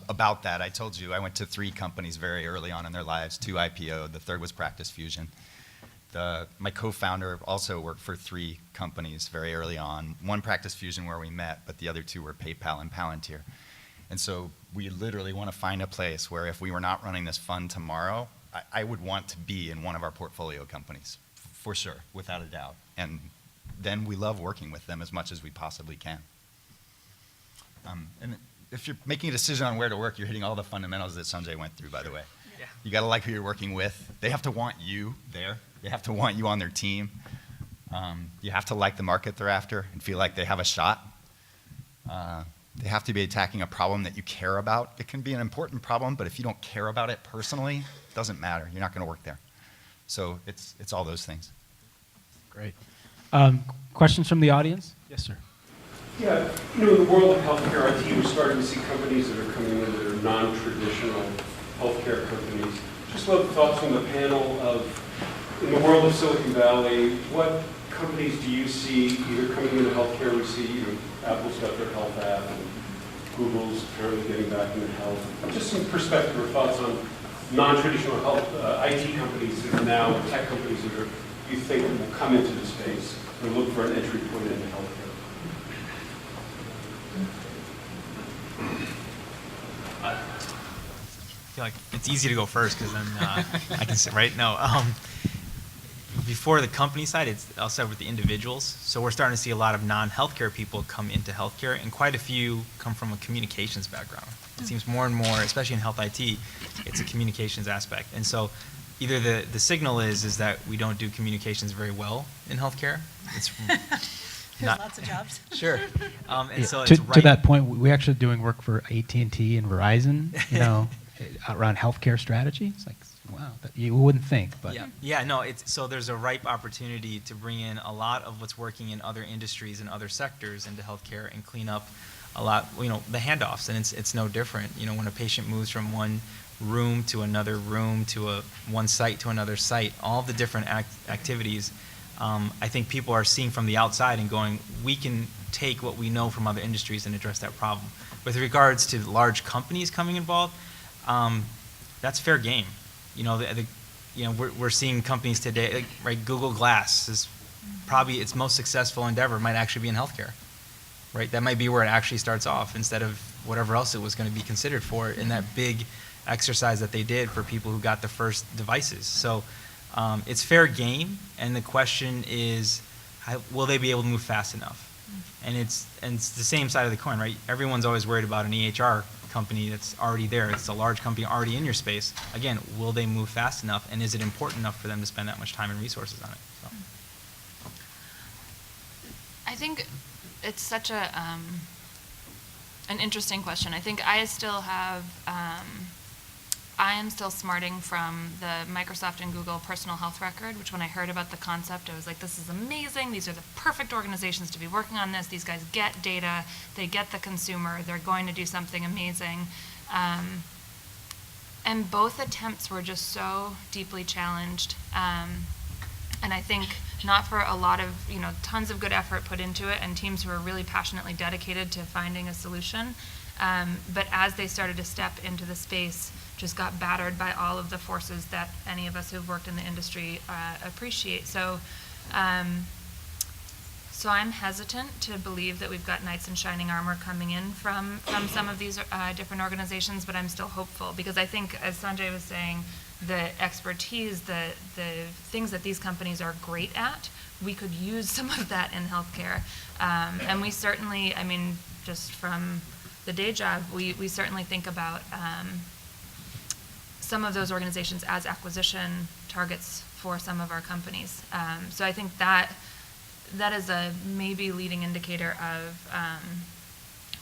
Speaker 3: About that, I told you I went to 3 companies very early on in their lives, 2 IPO'd, the third was Practice Fusion. My co-founder also worked for 3 companies very early on. 1 Practice Fusion where we met, but the other 2 were PayPal and Palantir. And so we literally want to find a place where if we were not running this fund tomorrow, I would want to be in one of our portfolio companies, for sure, without a doubt. And then we love working with them as much as we possibly can. And if you're making a decision on where to work, you're hitting all the fundamentals that Sanjay went through, by the way.
Speaker 6: Yeah.
Speaker 3: You got to like who you're working with. They have to want you there. They have to want you on their team. You have to like the market they're after and feel like they have a shot. They have to be attacking a problem that you care about. It can be an important problem, but if you don't care about it personally, it doesn't matter. You're not going to work there. So it's all those things.
Speaker 2: Great. Questions from the audience? Yes, sir.
Speaker 9: Yeah, in the world of healthcare IT, we're starting to see companies that are coming in that are non-traditional healthcare companies. Just love the thoughts from the panel of, in the world of Silicon Valley, what companies do you see either coming into healthcare? We see, Apple's got their health app, and Google's apparently getting back into health. Just some perspective or thoughts on non-traditional health IT companies that are now tech companies that are, you think will come into the space and look for an entry point into healthcare.
Speaker 6: I feel like it's easy to go first because then I can say, right? No. Before the company side, I'll start with the individuals. So we're starting to see a lot of non-healthcare people come into healthcare, and quite a few come from a communications background. It seems more and more, especially in health IT, it's a communications aspect. And so either the signal is that we don't do communications very well in healthcare. It's
Speaker 5: There's lots of jobs.
Speaker 6: Sure. And so
Speaker 2: to,
Speaker 6: it's
Speaker 2: to
Speaker 6: right.
Speaker 2: that point, we're actually doing work for AT&T and Verizon, around healthcare strategy. It's like, wow, you wouldn't think, but
Speaker 6: Yeah, no, so there's a ripe opportunity to bring in a lot of what's working in other industries and other sectors into healthcare and clean up a lot, the handoffs, and it's no different. When a patient moves from one room to another room to one site to another site, all the different activities, I think people are seeing from the outside and going, we can take what we know from other industries and address that problem. With regards to large companies coming involved, that's fair game. We're seeing companies today, right? Google Glass is probably its most successful endeavor might actually be in healthcare, right? That might be where it actually starts off instead of whatever else it was going to be considered for in that big exercise that they did for people who got the first devices. So it's fair game, and the question is, will they be able to move fast enough? And it's the same side of the coin, right? Everyone's always worried about an EHR company that's already there. It's a large company already in your space. Again, will they move fast enough, and is it important enough for them to spend that much time and resources on it? So.
Speaker 4: I think it's such an interesting question. I think I still have, I am still smarting from the Microsoft and Google personal health record, which when I heard about the concept, I was like, this is amazing. These are the perfect organizations to be working on this. These guys get data. They get the consumer. They're going to do something amazing. And both attempts were just so deeply challenged. And I think not for a lot of, tons of good effort put into it and teams who are really passionately dedicated to finding a solution. But as they started to step into the space, just got battered by all of the forces that any of us who've worked in the industry appreciate. So I'm hesitant to believe that we've got knights in shining armor coming in from some of these different organizations, but I'm still hopeful because I think, as Sanjay was saying, the expertise, the things that these companies are great at, we could use some of that in healthcare. And we certainly, just from the day job, we certainly think about some of those organizations as acquisition targets for some of our companies. So I think that is a maybe leading indicator of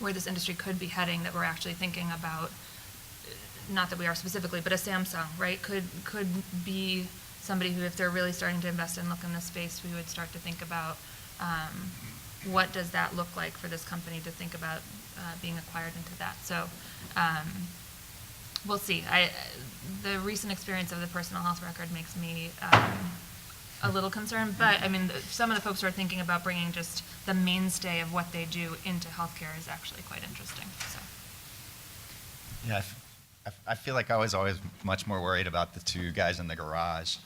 Speaker 4: where this industry could be heading, that we're actually thinking about, not that we are specifically, but a Samsung, right, could be somebody who, if they're really starting to invest and look in this space, we would start to think about what does that look like for this company to think about being acquired into that. So we'll see. The recent experience of the personal health record makes me a little concerned, but I mean, some of the folks who are thinking about bringing just the mainstay of what they do into healthcare is actually quite interesting. So.
Speaker 3: Yeah, I feel like I was always much more worried about the two guys in the garage,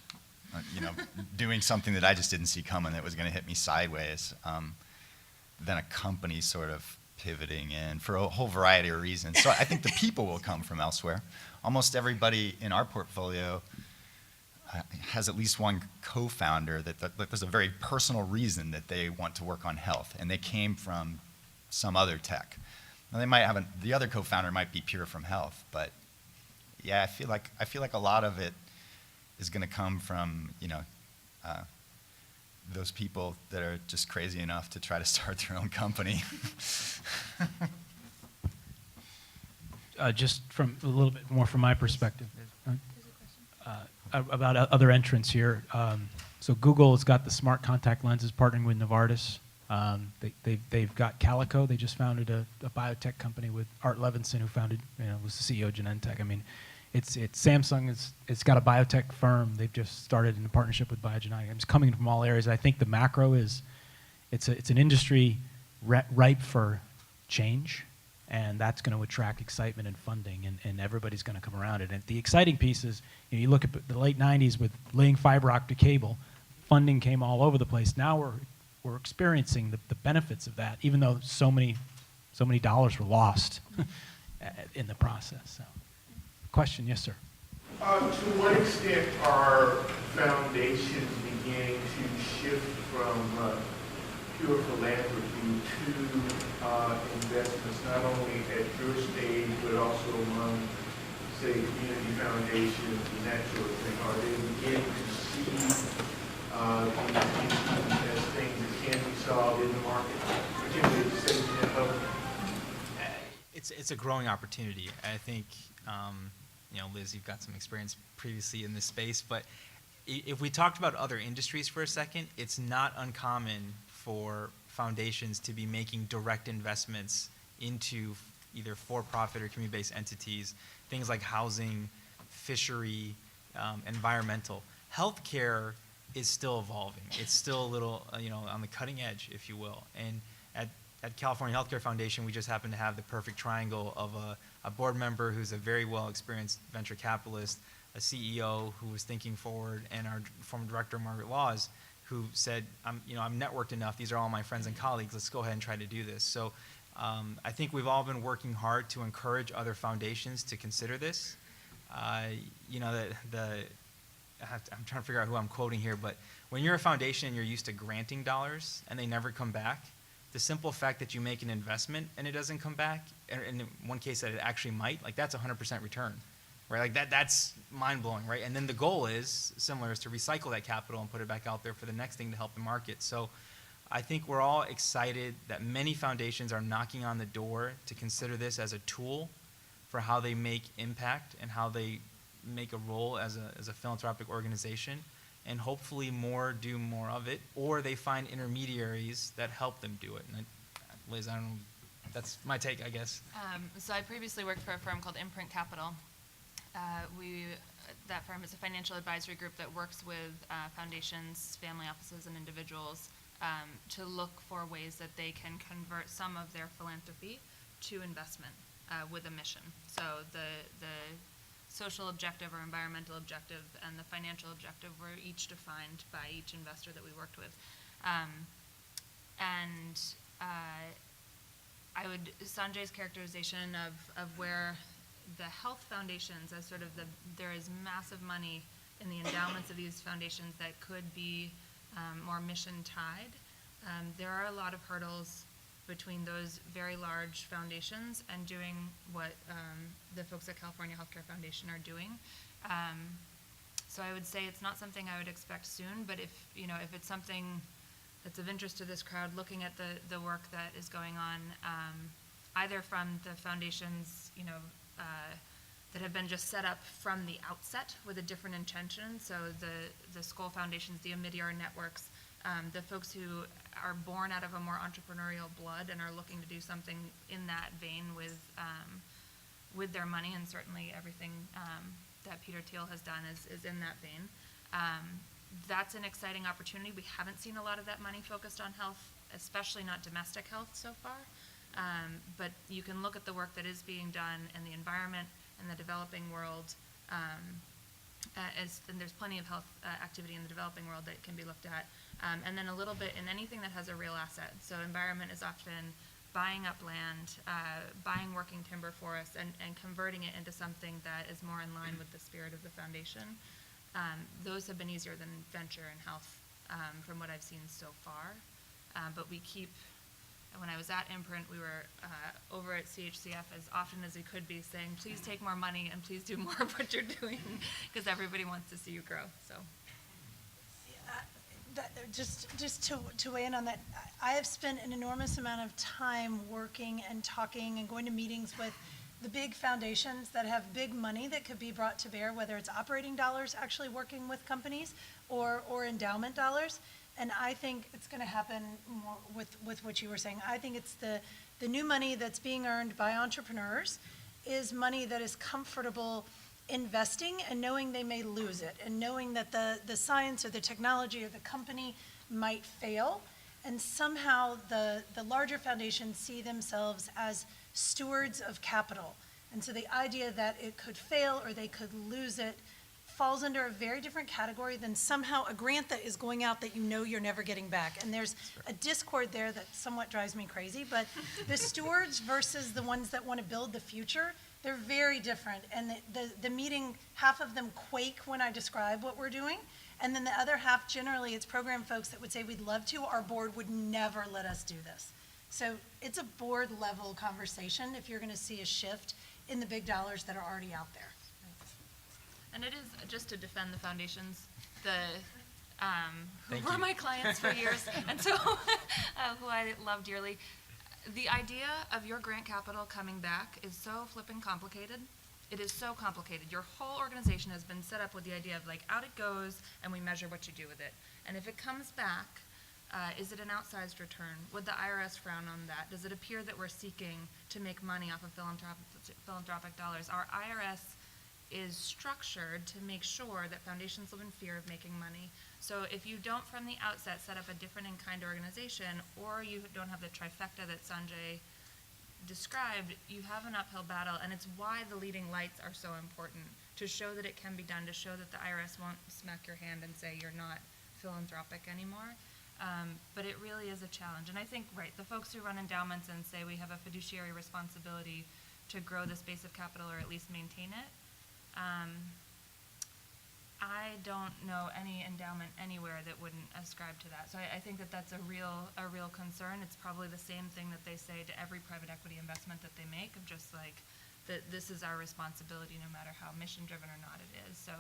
Speaker 3: doing something that I just didn't see coming that was going to hit me sideways, than a company sort of pivoting in for a whole variety of reasons. So I think the people will come from elsewhere. Almost everybody in our portfolio has at least one co-founder that there's a very personal reason that they want to work on health, and they came from some other tech. Now they might have the other co-founder might be pure from health, but yeah, I feel like a lot of it is going to come from those people that are just crazy enough to try to start their own company.
Speaker 2: Just from a little bit more from my perspective, about other entrants here. So Google has got the smart contact lenses partnering with Novartis. They've got Calico. They just founded a biotech company with Art Levinson, who was the CEO of Genentech. I mean, it's Samsung. It's got a biotech firm. They've just started in a partnership with Biogenetic. It's coming from all areas. I think the macro is, it's an industry ripe for change, and that's going to attract excitement and funding, and everybody's going to come around it. And the exciting piece is, you look at the late 90s with laying fiber optic cable, funding came all over the place. Now we're experiencing the benefits of that, even though so many dollars were lost in the process. So, question, yes, sir.
Speaker 10: To what extent are foundations beginning to shift from pure philanthropy to investments, not only at your stage, but also among, say, community foundations and that sort of thing? Are they beginning to see these as things that can be solved in the market, particularly the safety net level?
Speaker 6: It's a growing opportunity. I think, Liz, you've got some experience previously in this space, but if we talked about other industries for a second, it's not uncommon for foundations to be making direct investments into either for-profit or community-based entities, things like housing, fishery, environmental. Healthcare is still evolving. It's still a little, on the cutting edge, if you will. And at California Healthcare Foundation, we just happen to have the perfect triangle of a board member who's a very well-experienced venture capitalist, a CEO who was thinking forward, and our former director, Margaret Laws, who said, I'm networked enough. These are all my friends and colleagues. Let's go ahead and try to do this. So I think we've all been working hard to encourage other foundations to consider this. I'm trying to figure out who I'm quoting here, but when you're a foundation and you're used to granting dollars and they never come back, the simple fact that you make an investment and it doesn't come back, and in one case that it actually might, like that's 100% return, right? Like that's mind-blowing, right? And then the goal is similar, is to recycle that capital and put it back out there for the next thing to help the market. So I think we're all excited that many foundations are knocking on the door to consider this as a tool for how they make impact and how they make a role as a philanthropic organization, and hopefully do more of it, or they find intermediaries that help them do it. And Liz, I don't know, that's my take, I guess.
Speaker 4: So I previously worked for a firm called Imprint Capital. That firm is a financial advisory group that works with foundations, family offices, and individuals to look for ways that they can convert some of their philanthropy to investment with a mission. So the social objective or environmental objective and the financial objective were each defined by each investor that we worked with. Sanjay's characterization of where the health foundations as sort of there is massive money in the endowments of these foundations that could be more mission tied. There are a lot of hurdles between those very large foundations and doing what the folks at California Healthcare Foundation are doing. So I would say it's not something I would expect soon, but if it's something that's of interest to this crowd, looking at the work that is going on, either from the foundation's that have been just set up from the outset with a different intention. So the Skoll Foundations, the Omidyar networks, the folks who are born out of a more entrepreneurial blood and are looking to do something in that vein with their money, and certainly everything that Peter Thiel has done is in that vein. That's an exciting opportunity. We haven't seen a lot of that money focused on health, especially not domestic health so far. But you can look at the work that is being done in the environment and the developing world, and there's plenty of health activity in the developing world that can be looked at. And then a little bit in anything that has a real asset. So environment is often buying up land, buying working timber forests, and converting it into something that is more in line with the spirit of the foundation. Those have been easier than venture and health from what I've seen so far. But we keep, when I was at Imprint, we were over at CHCF as often as we could be saying, please take more money and please do more of what you're doing, because everybody wants to see you grow. So.
Speaker 5: Just to weigh in on that, I have spent an enormous amount of time working and talking and going to meetings with the big foundations that have big money that could be brought to bear, whether it's operating dollars actually working with companies or endowment dollars. And I think it's going to happen more with what you were saying. I think it's the new money that's being earned by entrepreneurs is money that is comfortable investing and knowing they may lose it, and knowing that the science or the technology or the company might fail, and somehow the larger foundations see themselves as stewards of capital. And so the idea that it could fail or they could lose it falls under a very different category than somehow a grant that is going out that you know you're never getting back. And there's a discord there that somewhat drives me crazy, but the stewards versus the ones that want to build the future, they're very different. And the meeting, half of them quake when I describe what we're doing, and then the other half, generally, it's program folks that would say, we'd love to, our board would never let us do this. So it's a board level conversation if you're going to see a shift in the big dollars that are already out there.
Speaker 4: And it is, just to defend the foundations, who
Speaker 6: Thank
Speaker 4: were
Speaker 6: you.
Speaker 4: my clients for years, and so who I love dearly. The idea of your grant capital coming back is so flipping complicated. It is so complicated. Your whole organization has been set up with the idea of like, out it goes, and we measure what you do with it. And if it comes back, is it an outsized return? Would the IRS frown on that? Does it appear that we're seeking to make money off of philanthropic dollars? Our IRS is structured to make sure that foundations live in fear of making money. So if you don't from the outset set up a different in-kind organization, or you don't have the trifecta that Sanjay described, you have an uphill battle, and it's why the leading lights are so important, to show that it can be done, to show that the IRS won't smack your hand and say you're not philanthropic anymore. But it really is a challenge. And I think, right, the folks who run endowments and say we have a fiduciary responsibility to grow this base of capital or at least maintain it, I don't know any endowment anywhere that wouldn't ascribe to that. So I think that that's a real concern. It's probably the same thing that they say to every private equity investment that they make, of just like, that this is our responsibility no matter how mission driven or not it is. So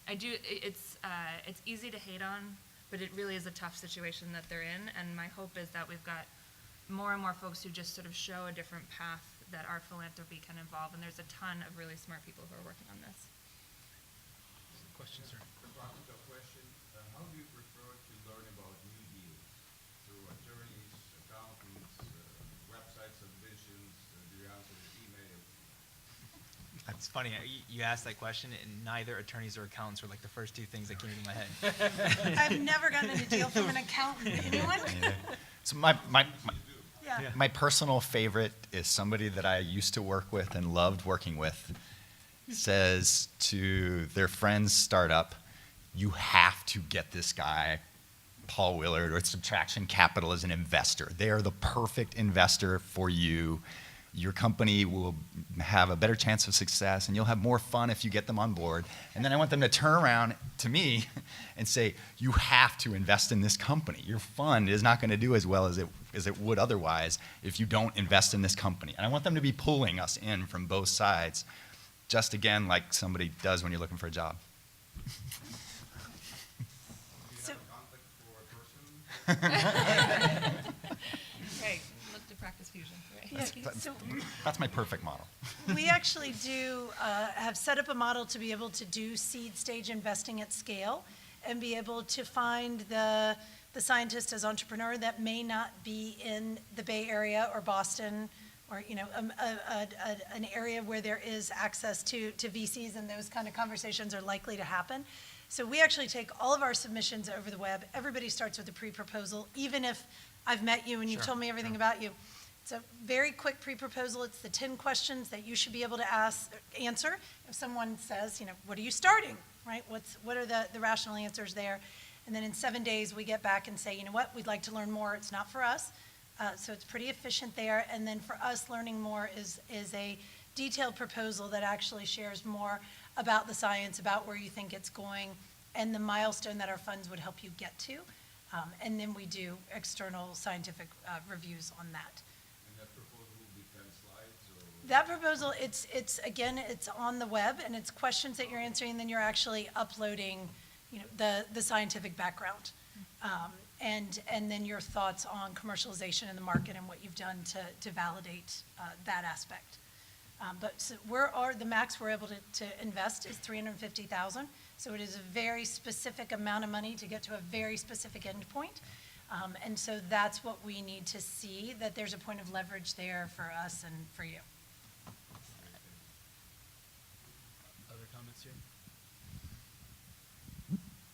Speaker 4: it's easy to hate on, but it really is a tough situation that they're in. And my hope is that we've got more and more folks who just sort of show a different path that our philanthropy can evolve. And there's a ton of really smart people who are working on this.
Speaker 2: Question, sir.
Speaker 8: Practical question. How do you prefer to learn about new deals? Through attorneys, accountants, website submissions? Do you answer the email?
Speaker 6: It's funny, you asked that question, and neither attorneys or accountants were like the first two things that came into my head.
Speaker 5: I've never gotten a deal from an accountant. Anyone?
Speaker 3: So
Speaker 5: Yeah.
Speaker 3: my personal favorite is somebody that I used to work with and loved working with says to their friend's startup, you have to get this guy, Paul Willard, or Subtraction Capital, as an investor. They are the perfect investor for you. Your company will have a better chance of success, and you'll have more fun if you get them on board. And then I want them to turn around to me and say, you have to invest in this company. Your fund is not going to do as well as it would otherwise if you don't invest in this company. And I want them to be pulling us in from both sides, just again like somebody does when you're looking for a job.
Speaker 5: So,
Speaker 8: Contact for a person?
Speaker 4: Right, look to practice fusion, right?
Speaker 5: Yeah, so
Speaker 3: That's my perfect model.
Speaker 5: we actually do have set up a model to be able to do seed stage investing at scale and be able to find the scientist as entrepreneur that may not be in the Bay Area or Boston or, you know, an area where there is access to VCs, and those kind of conversations are likely to happen. So we actually take all of our submissions over the web. Everybody starts with a pre-proposal, even if I've met you and you've told me everything about you. It's a very quick pre-proposal. It's the 10 questions that you should be able to answer. If someone says, you know, what are you starting, right? What are the rational answers there? And then in 7 days, we get back and say, you know what, we'd like to learn more. It's not for us. So it's pretty efficient there. And then for us, learning more is a detailed proposal that actually shares more about the science, about where you think it's going, and the milestone that our funds would help you get to. And then we do external scientific reviews on that.
Speaker 11: And that proposal will be 10 slides? Or?
Speaker 5: That proposal, it's again, it's on the web, and it's questions that you're answering, and then you're actually uploading, you know, the scientific background. And then your thoughts on commercialization in the market and what you've done to validate that aspect. But so the max we're able to invest is $350,000. So it is a very specific amount of money to get to a very specific endpoint. And so that's what we need to see, that there's a point of leverage there for us and for you.
Speaker 2: Other comments here?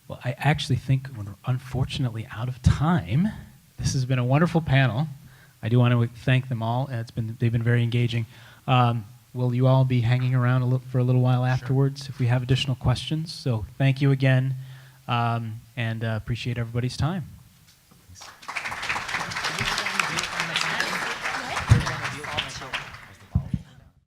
Speaker 2: Well, I actually think we're unfortunately out of time. This has been a wonderful panel. I do want to thank them all. They've been very engaging. Will you all be hanging around for a little while afterwards if we have additional questions? So thank you again, and appreciate everybody's time.